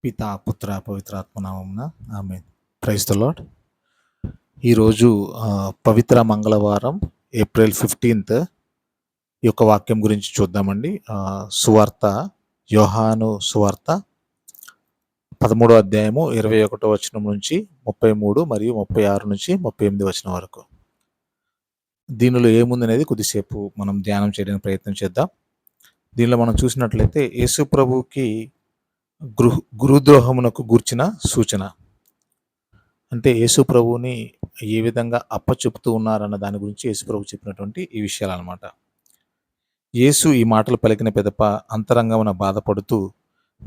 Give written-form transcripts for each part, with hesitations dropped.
పితా పుత్ర పవిత్రాత్మ నామమున ఆమేన్. Praise the lord. ఈరోజు పవిత్ర మంగళవారం ఏప్రిల్ 15th ఈ యొక్క వాక్యం గురించి చూద్దామండి. సువార్త యోహాను సువార్త 13వ అధ్యాయము 21వ వచనం నుంచి 33 మరియు 36 నుంచి 38 వచనం వరకు. దీనిలో ఏముందనేది కొద్దిసేపు మనం ధ్యానం చేయడానికి ప్రయత్నం చేద్దాం. దీనిలో మనం చూసినట్లయితే యేసు ప్రభువుకి గురుద్రోహమునకు గూర్చిన సూచన. అంటే యేసు ప్రభువుని ఏ విధంగా అప్పచెపుతూ ఉన్నారన్న దాని గురించి యేసు ప్రభు చెప్పినటువంటి ఈ విషయాలు అనమాట. యేసు ఈ మాటలు పలికిన పిదప అంతరంగమున బాధపడుతూ,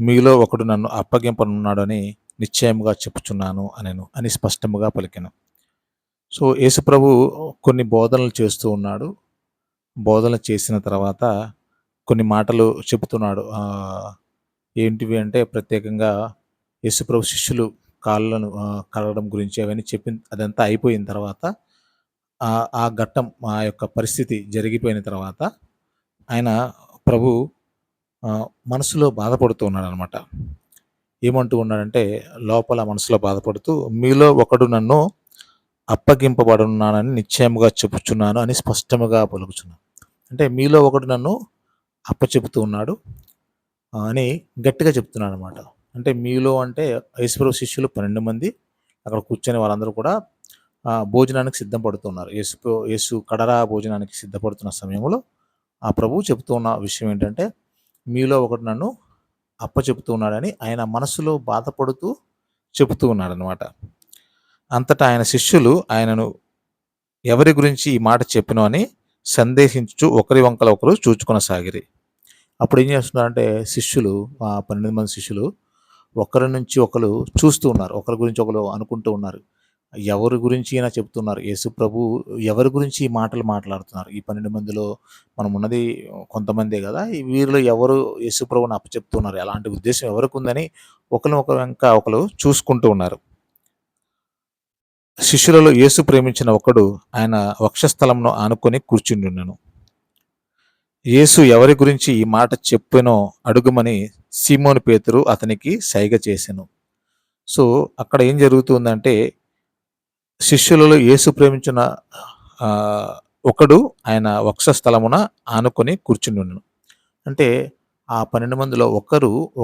మీలో ఒకడు నన్ను అప్పగింపనున్నాడని నిశ్చయముగా చెప్పుచున్నాను అని స్పష్టముగా పలికెను. సో యేసు ప్రభు కొన్ని బోధనలు చేస్తూ ఉన్నాడు. బోధనలు చేసిన తర్వాత కొన్ని మాటలు చెబుతున్నాడు. ఏంటివి అంటే ప్రత్యేకంగా యేసుప్రభు శిష్యులు కాళ్ళను కడగడం గురించి అవన్నీ అదంతా అయిపోయిన తర్వాత ఆ ఘట్టం ఆ యొక్క పరిస్థితి జరిగిపోయిన తర్వాత ఆయన ప్రభు మనసులో బాధపడుతూ ఉన్నాడనమాట. ఏమంటూ ఉన్నాడంటే లోపల మనసులో బాధపడుతూ, మీలో ఒకడు నన్ను అప్పగింపబడున్నానని నిశ్చయముగా చెప్పుచున్నాను అని స్పష్టముగా పలుకుచున్నాను. అంటే మీలో ఒకడు నన్ను అప్పచెపుతూ ఉన్నాడు అని గట్టిగా చెప్తున్నాడు అనమాట. అంటే మీలో అంటే యేసుప్రభు శిష్యులు 12 మంది అక్కడ కూర్చొని వాళ్ళందరూ కూడా భోజనానికి సిద్ధపడుతున్నారు. యేసు కడరా భోజనానికి సిద్ధపడుతున్న సమయంలో ఆ ప్రభువు చెబుతూ ఉన్న విషయం ఏంటంటే, మీలో ఒకడు నన్ను అప్పచెపుతూ ఉన్నాడని ఆయన మనసులో బాధపడుతూ చెబుతూ ఉన్నాడనమాట. అంతటా ఆయన శిష్యులు ఆయనను ఎవరి గురించి ఈ మాట చెప్పినో అని సందేహించు ఒకరి వంకల ఒకరు చూచుకొనసాగిరి. అప్పుడు ఏం చేస్తున్నారంటే శిష్యులు 12 మంది శిష్యులు ఒకరి నుంచి ఒకరు చూస్తూ ఉన్నారు. ఒకరి గురించి ఒకరు అనుకుంటూ ఉన్నారు. ఎవరి గురించి అయినా చెప్తున్నారు. యేసు ప్రభు ఎవరి గురించి ఈ మాటలు మాట్లాడుతున్నారు. ఈ 12 మందిలో మనం ఉన్నది కొంతమందే కదా. వీరిలో ఎవరు యేసు ప్రభువుని అప్పచెప్తున్నారు, ఎలాంటి ఉద్దేశం ఎవరికి ఉందని ఒకరు వెంక ఒకరు చూసుకుంటూ ఉన్నారు. శిష్యులలో యేసు ప్రేమించిన ఒకడు ఆయన వక్షస్థలంను ఆనుకొని కూర్చుండుండెను. యేసు ఎవరి గురించి ఈ మాట చెప్పెనో అడుగుమని సీమోను పేతురు అతనికి సైగ చేసెను. సో అక్కడ ఏం జరుగుతుందంటే శిష్యులలో యేసు ప్రేమించిన ఒకడు ఆయన వక్షస్థలమున ఆనుకొని కూర్చుండుండెను. అంటే ఆ 12 మందిలో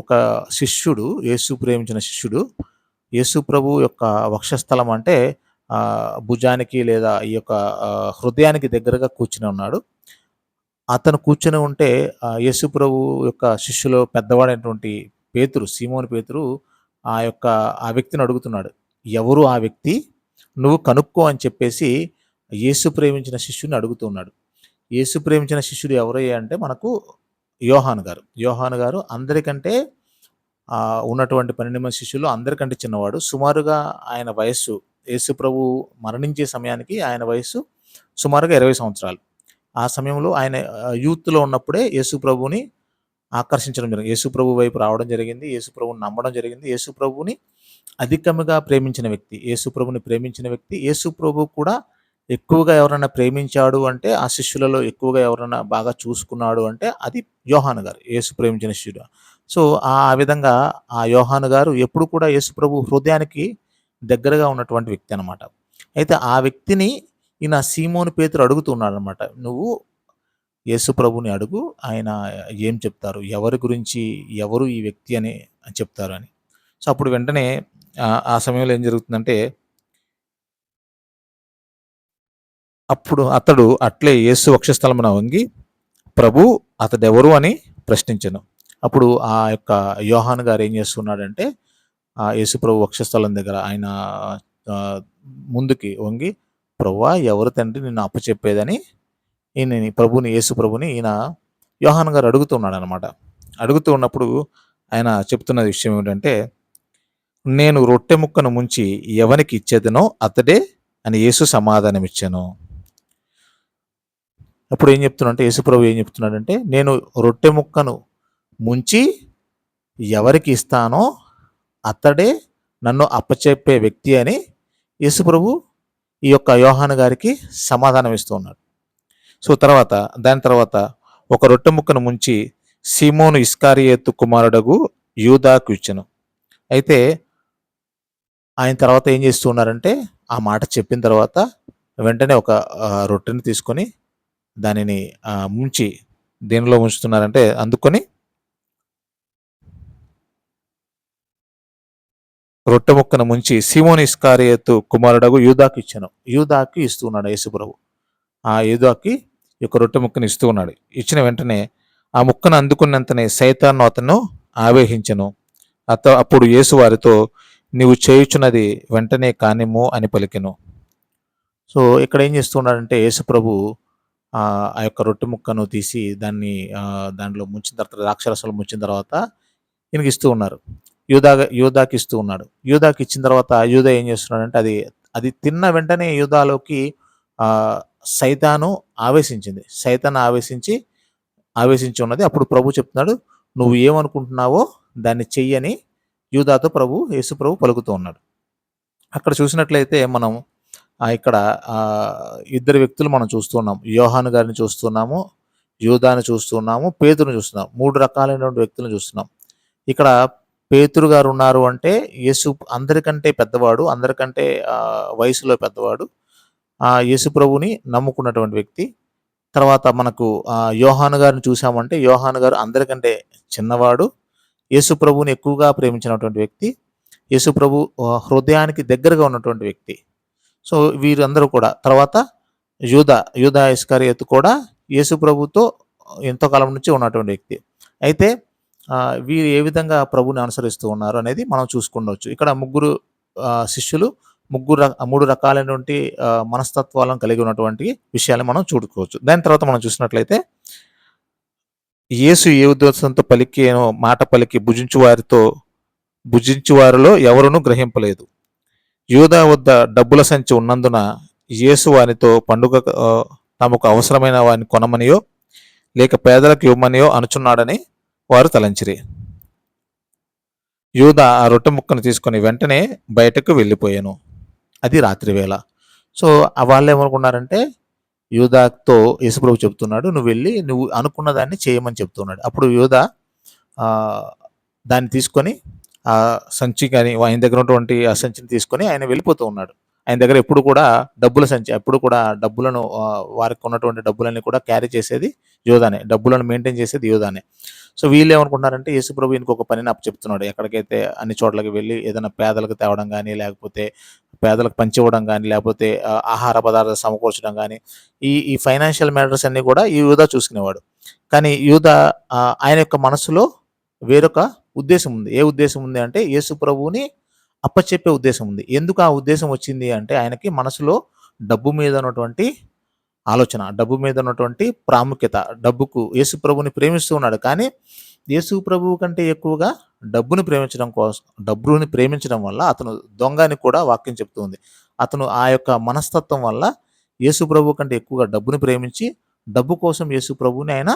ఒక శిష్యుడు, యేసు ప్రేమించిన శిష్యుడు యేసు ప్రభు యొక్క వక్షస్థలం అంటే భుజానికి లేదా ఈ యొక్క హృదయానికి దగ్గరగా కూర్చుని ఉన్నాడు. అతను కూర్చొని ఉంటే యేసు ప్రభు యొక్క శిష్యులో పెద్దవాడైనటువంటి పేతురు, సీమోను పేతురు ఆ వ్యక్తిని అడుగుతున్నాడు, ఎవరు ఆ వ్యక్తి, నువ్వు కనుక్కో అని చెప్పేసి యేసు ప్రేమించిన శిష్యుని అడుగుతున్నాడు. యేసు ప్రేమించిన శిష్యుడు ఎవరయ్యా అంటే మనకు యోహాను గారు అందరికంటే ఉన్నటువంటి 12 మంది శిష్యులు అందరికంటే చిన్నవాడు. సుమారుగా ఆయన వయస్సు యేసు ప్రభు మరణించే సమయానికి ఆయన వయస్సు సుమారుగా 20 సంవత్సరాలు. ఆ సమయంలో ఆయన యూత్లో ఉన్నప్పుడే యేసు ప్రభువుని ఆకర్షించడం జరిగింది. యేసు ప్రభు వైపు రావడం జరిగింది. యేసు ప్రభువుని నమ్మడం జరిగింది. యేసు ప్రభువుని అధికముగా ప్రేమించిన వ్యక్తి, యేసు ప్రభుని ప్రేమించిన వ్యక్తి. యేసు ప్రభు కూడా ఎక్కువగా ఎవరైనా ప్రేమించాడు అంటే, ఆ శిష్యులలో ఎక్కువగా ఎవరైనా బాగా చూసుకున్నాడు అంటే అది యోహాను గారు, యేసు ప్రేమించిన శిష్యుడు. సో ఆ విధంగా ఆ యోహాను గారు ఎప్పుడు కూడా యేసు ప్రభు హృదయానికి దగ్గరగా ఉన్నటువంటి వ్యక్తి అనమాట. అయితే ఆ వ్యక్తిని ఈయన సీమోను పేతురు అడుగుతున్నాడు అనమాట, నువ్వు యేసు ప్రభుని అడుగు, ఆయన ఏం చెప్తారు, ఎవరి గురించి, ఎవరు ఈ వ్యక్తి అని చెప్తారు అని. సో అప్పుడు వెంటనే ఆ సమయంలో ఏం జరుగుతుందంటే, అప్పుడు అతడు అట్లే యేసు వక్షస్థలమున వంగి, ప్రభు అతడెవరు అని ప్రశ్నించెను. అప్పుడు ఆ యొక్క యోహాను గారు ఏం చేస్తున్నాడంటే యేసు ప్రభు వక్షస్థలం దగ్గర ఆయన ముందుకి వంగి, ప్రభువా ఎవరు తండ్రి నిన్ను అప్పచెప్పేదని యేసు ప్రభుని ఈయన యోహాను గారు అడుగుతున్నాడు అనమాట. అడుగుతూ ఉన్నప్పుడు ఆయన చెప్తున్న విషయం ఏమిటంటే, నేను రొట్టె ముక్కను ముంచి ఎవరికి ఇచ్చేదనో అతడే అని యేసు సమాధానం ఇచ్చాను. అప్పుడు ఏం చెప్తున్నాడంటే యేసు ప్రభు ఏం చెప్తున్నాడంటే, నేను రొట్టె ముక్కను ముంచి ఎవరికి ఇస్తానో అతడే నన్ను అప్పచెప్పే వ్యక్తి అని యేసు ప్రభు ఈ యొక్క యోహాను గారికి సమాధానం ఇస్తూ ఉన్నాడు. సో దాని తర్వాత ఒక రొట్టె ముక్కను ముంచి సీమోను ఇస్కారియేతు కుమారుడగు యూదాకు ఇచ్చెను. అయితే ఆయన తర్వాత ఏం చేస్తూ ఉన్నారంటే, ఆ మాట చెప్పిన తర్వాత వెంటనే ఒక రొట్టెని తీసుకొని దానిని ముంచి దేనిలో ఉంచుతున్నారంటే అందుకొని రొట్టె ముక్కను ముంచి సీమోను ఇస్కారియోతు కుమారుడగు యూదాకు ఇచ్చాను. యూదాకి ఇస్తూ ఉన్నాడు యేసుప్రభు. ఆ యూదాకి ఈ యొక్క రొట్టె ముక్కను ఇస్తూ ఉన్నాడు. ఇచ్చిన వెంటనే ఆ ముక్కను అందుకున్నంతనే సైతాను అతను ఆవేశించెను. అప్పుడు యేసు వారితో, నీవు చేయుచున్నది వెంటనే కానిమ్ము అని పలికెను. సో ఇక్కడ ఏం చేస్తున్నాడంటే యేసు ప్రభు ఆ యొక్క రొట్టె ముక్కను తీసి దాన్ని దాంట్లో ముంచిన తర్వాత ద్రాక్షరసంలో ముంచిన తర్వాత ఈయనకి ఇస్తూ ఉన్నారు. యూదాకి ఇస్తూ ఉన్నాడు. యూదాకి ఇచ్చిన తర్వాత యూదా ఏం చేస్తున్నాడంటే అది అది తిన్న వెంటనే యూదాలోకి సైతాను ఆవేశించింది. సైతాను ఆవేశించి ఉన్నది. అప్పుడు ప్రభు చెప్తున్నాడు, నువ్వు ఏమనుకుంటున్నావో దాన్ని చెయ్యని యూదాతో యేసు ప్రభు పలుకుతూ ఉన్నాడు. అక్కడ చూసినట్లయితే మనం ఇక్కడ ఇద్దరు వ్యక్తులు మనం చూస్తున్నాం. యోహాను గారిని చూస్తున్నాము, యూదాని చూస్తున్నాము, పేతురుని చూస్తున్నాం. 3 రకాలైనటువంటి వ్యక్తులను చూస్తున్నాం. ఇక్కడ పేతురు గారు ఉన్నారు అంటే యేసు అందరికంటే పెద్దవాడు, అందరికంటే వయసులో పెద్దవాడు. యేసు ప్రభుని నమ్ముకున్నటువంటి వ్యక్తి. తర్వాత మనకు యోహాను గారిని చూసామంటే యోహాను గారు అందరికంటే చిన్నవాడు, యేసు ప్రభుని ఎక్కువగా ప్రేమించినటువంటి వ్యక్తి, యేసు ప్రభు హృదయానికి దగ్గరగా ఉన్నటువంటి వ్యక్తి. సో వీరందరూ కూడా తర్వాత యూదా ఇస్కరియోతు కూడా యేసు ప్రభుతో ఎంతో కాలం నుంచి ఉన్నటువంటి వ్యక్తి. అయితే వీరు ఏ విధంగా ప్రభుని అనుసరిస్తూ ఉన్నారు అనేది మనం చూసుకుండవచ్చు. ఇక్కడ ముగ్గురు శిష్యులు 3 రకాలైనటువంటి మనస్తత్వాలను కలిగి ఉన్నటువంటి విషయాలు మనం చూడుకోవచ్చు. దాని తర్వాత మనం చూసినట్లయితే యేసు ఏ ఉద్దేశంతో పలికేనో మాట పలికి భుజించు వారిలో ఎవరునూ గ్రహింపలేదు. యూదా వద్ద డబ్బుల సంచి ఉన్నందున యేసు వానితో పండుగ తమకు అవసరమైన వారిని కొనమనియో లేక పేదలకు ఇవ్వమనియో అనుచున్నాడని వారు తలంచిరి. యూదా ఆ రొట్టె ముక్కను తీసుకొని వెంటనే బయటకు వెళ్ళిపోయాను. అది రాత్రి వేళ. సో వాళ్ళు ఏమనుకున్నారంటే యూదాతో యేసుప్రభు చెప్తున్నాడు, నువ్వు వెళ్ళి నువ్వు అనుకున్న దాన్ని చేయమని చెప్తున్నాడు. అప్పుడు యూదా దాన్ని తీసుకొని ఆ సంచి కానీ ఆయన దగ్గర ఉన్నటువంటి ఆ సంచిని తీసుకొని ఆయన వెళ్ళిపోతూ ఉన్నాడు. ఆయన దగ్గర ఎప్పుడు కూడా డబ్బుల సంచి, ఎప్పుడు కూడా డబ్బులను వారికి ఉన్నటువంటి డబ్బులన్నీ కూడా క్యారీ చేసేది యూదానే, డబ్బులను మెయింటైన్ చేసేది యూదానే. సో వీళ్ళు ఏమనుకుంటున్నారంటే యేసుప్రభు ఇంకొక పనిని చెప్తున్నాడు. ఎక్కడికైతే అన్ని చోట్లకి వెళ్ళి ఏదైనా పేదలకు తేవడం కానీ, లేకపోతే పేదలకు పంచివ్వడం కానీ, లేకపోతే ఆహార పదార్థాలు సమకూర్చడం కానీ, ఈ ఫైనాన్షియల్ మ్యాటర్స్ అన్నీ కూడా ఈ యూదా చూసుకునేవాడు. కానీ యూదా ఆయన యొక్క మనసులో వేరొక ఉద్దేశం ఉంది. ఏ ఉద్దేశం ఉంది అంటే యేసు ప్రభువుని అప్పచెప్పే ఉద్దేశం ఉంది. ఎందుకు ఆ ఉద్దేశం వచ్చింది అంటే ఆయనకి మనసులో డబ్బు మీద ఉన్నటువంటి ఆలోచన, డబ్బు మీద ఉన్నటువంటి ప్రాముఖ్యత, డబ్బుకు యేసు ప్రభుని ప్రేమిస్తూ ఉన్నాడు. కానీ యేసు ప్రభువు కంటే ఎక్కువగా డబ్బుని ప్రేమించడం వల్ల అతను దొంగ అని కూడా వాక్యం చెప్తూ ఉంది. అతను ఆ యొక్క మనస్తత్వం వల్ల యేసు ప్రభువు కంటే ఎక్కువగా డబ్బుని ప్రేమించి డబ్బు కోసం యేసు ప్రభువుని ఆయన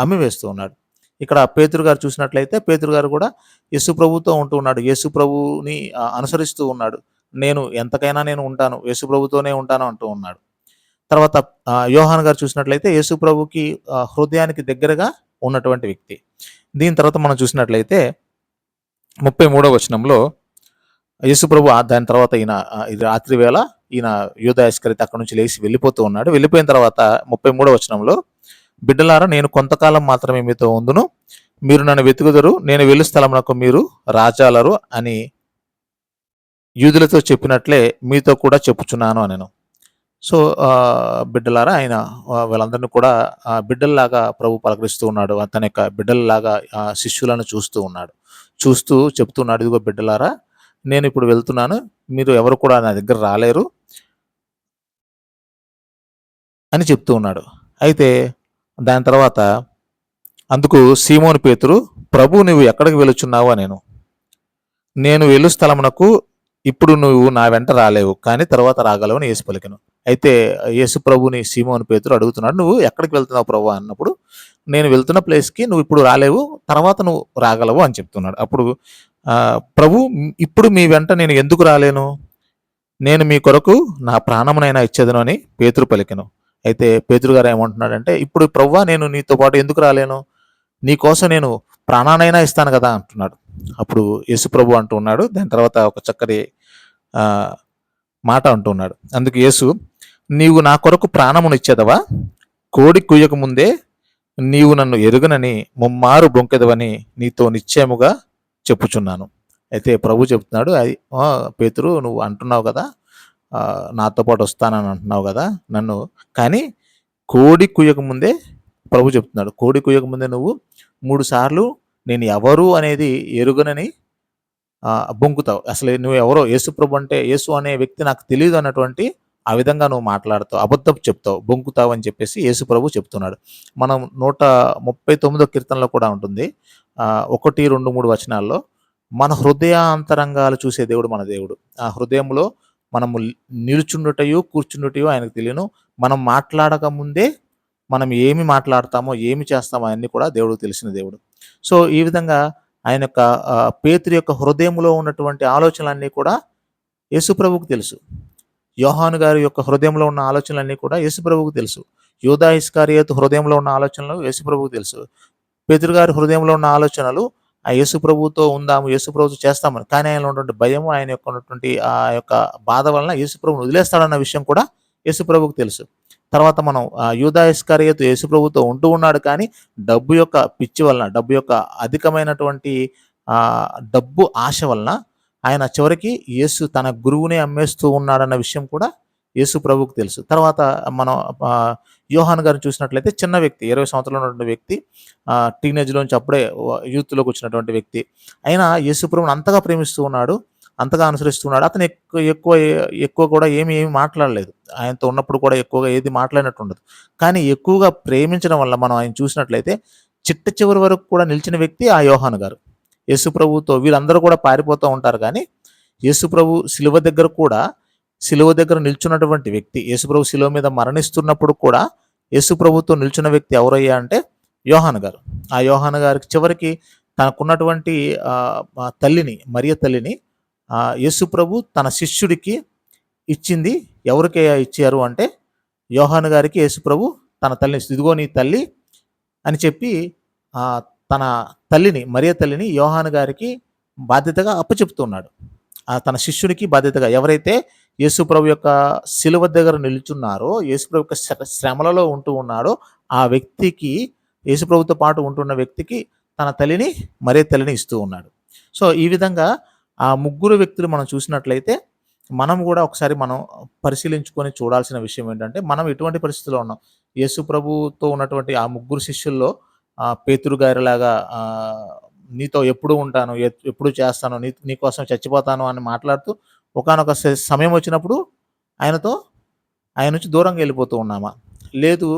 అమ్మివేస్తూ ఉన్నాడు. ఇక్కడ పేతురు గారు చూసినట్లయితే పేతురు గారు కూడా యేసు ప్రభుతో ఉంటూ ఉన్నాడు. యేసు ప్రభుని అనుసరిస్తూ ఉన్నాడు. నేను ఎంతకైనా నేను ఉంటాను, యేసు ప్రభుతోనే ఉంటాను అంటూ ఉన్నాడు. తర్వాత యోహాను గారు చూసినట్లయితే యేసు ప్రభుకి హృదయానికి దగ్గరగా ఉన్నటువంటి వ్యక్తి. దీని తర్వాత మనం చూసినట్లయితే 33వ వచనంలో యేసు ప్రభు దాని తర్వాత ఈయన ఇది రాత్రి వేళ ఈయన యూదా ఇస్కరియోతు అక్కడి నుంచి లేచి వెళ్ళిపోతూ ఉన్నాడు. వెళ్ళిపోయిన తర్వాత 33వ వచనంలో, బిడ్డలారా, నేను కొంతకాలం మాత్రమే మీతో ఉందును, మీరు నన్ను వెతుకుదురు, నేను వెళ్ళు స్థలమునకు మీరు రాజాలరు అని యూదులతో చెప్పినట్లే మీతో కూడా చెప్పుచున్నాను అనెను. సో బిడ్డలారా, ఆయన వీళ్ళందరినీ కూడా బిడ్డల్లాగా ప్రభు పలకరిస్తూ ఉన్నాడు. తన యొక్క బిడ్డల్లాగా శిష్యులను చూస్తూ ఉన్నాడు. చూస్తూ చెప్తున్నాడు, ఇదిగో బిడ్డలారా, నేను ఇప్పుడు వెళ్తున్నాను, మీరు ఎవరు కూడా నా దగ్గర రాలేరు అని చెప్తూ ఉన్నాడు. అయితే దాని తర్వాత అందుకు సీమోను పేతురు, ప్రభు, నువ్వు ఎక్కడికి వెళుచున్నావు అనేను. నేను వెళ్ళు స్థలమునకు ఇప్పుడు నువ్వు నా వెంట రాలేవు, కానీ తర్వాత రాగలవు అని యేసు పలికెను. అయితే యేసు ప్రభుని సీమోను పేతురు అడుగుతున్నాడు, నువ్వు ఎక్కడికి వెళ్తున్నావు ప్రభు అన్నప్పుడు, నేను వెళ్తున్న ప్లేస్కి నువ్వు ఇప్పుడు రాలేవు, తర్వాత నువ్వు రాగలవు అని చెప్తున్నాడు. అప్పుడు ప్రభు, ఇప్పుడు మీ వెంట నేను ఎందుకు రాలేను? నేను మీ కొరకు నా ప్రాణమునైనా ఇచ్చేదను అని పేతురు పలికెను. అయితే పేతురు గారు ఏమంటున్నాడంటే, ఇప్పుడు ప్రభువా, నేను నీతో పాటు ఎందుకు రాలేను? నీ కోసం నేను ప్రాణానైనా ఇస్తాను కదా అంటున్నాడు. అప్పుడు యేసుప్రభు అంటూ ఉన్నాడు, దాని తర్వాత ఒక చక్కటి మాట అంటున్నాడు. అందుకు యేసు, నీవు నా కొరకు ప్రాణమునిచ్చేదవా? కోడి కుయ్యక ముందే నీవు నన్ను ఎరుగనని ముమ్మారు బొంకెదవని నీతో నిశ్చయముగా చెప్పుచున్నాను. అయితే ప్రభు చెప్తున్నాడు, పేతురు, నువ్వు అంటున్నావు కదా, నాతో పాటు వస్తానని అంటున్నావు కదా నన్ను, కానీ కోడి కుయ్యక ముందే, ప్రభు చెప్తున్నాడు, కోడి కుయ్యక ముందే నువ్వు 3 సార్లు నేను ఎవరు అనేది ఎరుగనని బొంకుతావు. అసలు నువ్వు ఎవరో, యేసు ప్రభు అంటే, యేసు అనే వ్యక్తి నాకు తెలియదు అన్నటువంటి ఆ విధంగా నువ్వు మాట్లాడతావు, అబద్ధం చెప్తావు, బొంకుతావు అని చెప్పేసి యేసు ప్రభు చెప్తున్నాడు. మనం 139 కీర్తనలో కూడా ఉంటుంది, 1, 2, 3 వచనాల్లో, మన హృదయాంతరంగాలు చూసే దేవుడు మన దేవుడు. ఆ హృదయంలో మనము నిలుచుండుటయో కూర్చుండుటయో ఆయనకు తెలియను. మనం మాట్లాడక ముందే మనం ఏమి మాట్లాడతామో ఏమి చేస్తామో అన్నీ కూడా దేవుడికి తెలిసిన దేవుడు. సో ఈ విధంగా ఆయన యొక్క పేతురు యొక్క హృదయంలో ఉన్నటువంటి ఆలోచనలన్నీ కూడా యేసుప్రభువుకు తెలుసు. యోహాను గారి యొక్క హృదయంలో ఉన్న ఆలోచనలన్నీ కూడా యేసుప్రభువుకు తెలుసు. యూదా ఇస్కరియోతు హృదయంలో ఉన్న ఆలోచనలు యేసుప్రభువుకు తెలుసు. పేతురు గారి హృదయంలో ఉన్న ఆలోచనలు ఆ యేసుప్రభువుతో ఉందాము, యేసుప్రభుతో చేస్తామని, కానీ ఆయనలో ఉన్నటువంటి భయము, ఆయన యొక్క ఉన్నటువంటి ఆ యొక్క బాధ వలన యేసుప్రభుని వదిలేస్తాడన్న విషయం కూడా యేసుప్రభువుకు తెలుసు. తర్వాత మనం యూదా ఇస్కరియోతు యేసుప్రభుతో ఉంటూ ఉన్నాడు, కానీ డబ్బు యొక్క పిచ్చి వలన, డబ్బు యొక్క అధికమైనటువంటి డబ్బు ఆశ వలన ఆయన చివరికి యేసు తన గురువునే అమ్మేస్తూ ఉన్నాడన్న విషయం కూడా యేసు ప్రభువుకు తెలుసు. తర్వాత మనం యోహాను గారిని చూసినట్లయితే చిన్న వ్యక్తి, 20 సంవత్సరాలు ఉన్నటువంటి వ్యక్తి, టీనేజ్లోంచి అప్పుడే యూత్లోకి వచ్చినటువంటి వ్యక్తి, అయినా యేసు ప్రభువుని అంతగా ప్రేమిస్తూ ఉన్నాడు, అంతగా అనుసరిస్తున్నాడు. అతను ఎక్కువ కూడా ఏమి మాట్లాడలేదు. ఆయనతో ఉన్నప్పుడు కూడా ఎక్కువగా ఏది మాట్లాడినట్టు ఉండదు. కానీ ఎక్కువగా ప్రేమించడం వల్ల మనం ఆయన చూసినట్లయితే చిట్ట చివరి వరకు కూడా నిలిచిన వ్యక్తి ఆ యోహాను గారు. యేసు ప్రభువుతో వీళ్ళందరూ కూడా పారిపోతూ ఉంటారు, కానీ యేసు ప్రభు శిలువ దగ్గర నిల్చున్నటువంటి వ్యక్తి, యేసు ప్రభు శిలువ మీద మరణిస్తున్నప్పుడు కూడా యేసు ప్రభుతో నిల్చున్న వ్యక్తి ఎవరయ్యా అంటే యోహాను గారు. ఆ యోహాను గారికి చివరికి తనకున్నటువంటి తల్లిని, మరియ తల్లిని యేసు ప్రభు తన శిష్యుడికి ఇచ్చింది. ఎవరికి ఇచ్చారు అంటే యోహాను గారికి యేసు ప్రభు తన తల్లిని, ఇదిగో నీ తల్లి అని చెప్పి తన తల్లిని, మరియ తల్లిని యోహాను గారికి బాధ్యతగా అప్పచెప్తున్నాడు. తన శిష్యునికి బాధ్యతగా, ఎవరైతే యేసు ప్రభు యొక్క శిలువ దగ్గర నిల్చున్నారో, యేసు ప్రభు యొక్క శ్రమలలో ఉంటూ ఉన్నాడో ఆ వ్యక్తికి, యేసు ప్రభుతో పాటు ఉంటున్న వ్యక్తికి తన తల్లిని, మరియ తల్లిని ఇస్తూ ఉన్నాడు. సో ఈ విధంగా ఆ ముగ్గురు వ్యక్తులు మనం చూసినట్లయితే మనం కూడా ఒకసారి మనం పరిశీలించుకొని చూడాల్సిన విషయం ఏంటంటే, మనం ఎటువంటి పరిస్థితిలో ఉన్నాం. యేసు ప్రభుతో ఉన్నటువంటి ఆ ముగ్గురు శిష్యుల్లో పేతురు గారిలాగా నీతో ఎప్పుడు ఉంటాను, ఎప్పుడు చేస్తాను, నీకోసం చచ్చిపోతాను అని మాట్లాడుతూ ఒకానొక సమయం వచ్చినప్పుడు ఆయన నుంచి దూరంగా వెళ్ళిపోతూ ఉన్నామా? లేదు,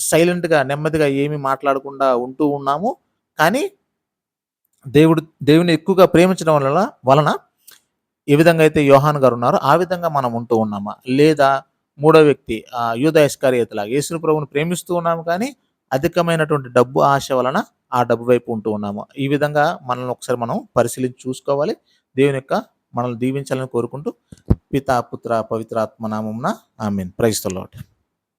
సైలెంట్గా నెమ్మదిగా ఏమీ మాట్లాడకుండా ఉంటూ ఉన్నాము, కానీ దేవుని ఎక్కువగా ప్రేమించడం వలన ఏ విధంగా అయితే యోహాను గారు ఉన్నారో ఆ విధంగా మనం ఉంటూ ఉన్నామా? లేదా మూడో వ్యక్తి యూదా ఇస్కరియోతులాగా యేసు ప్రభువుని ప్రేమిస్తూ ఉన్నాము, కానీ అధికమైనటువంటి డబ్బు ఆశ వలన ఆ డబ్బు వైపు ఉంటూ ఉన్నాము. ఈ విధంగా మనల్ని ఒకసారి మనం పరిశీలించి చూసుకోవాలి. దేవుని యొక్క మనల్ని దీవించాలని కోరుకుంటూ, పితా పుత్ర పవిత్రాత్మ నామమున ఆమేన్. Praise the lord.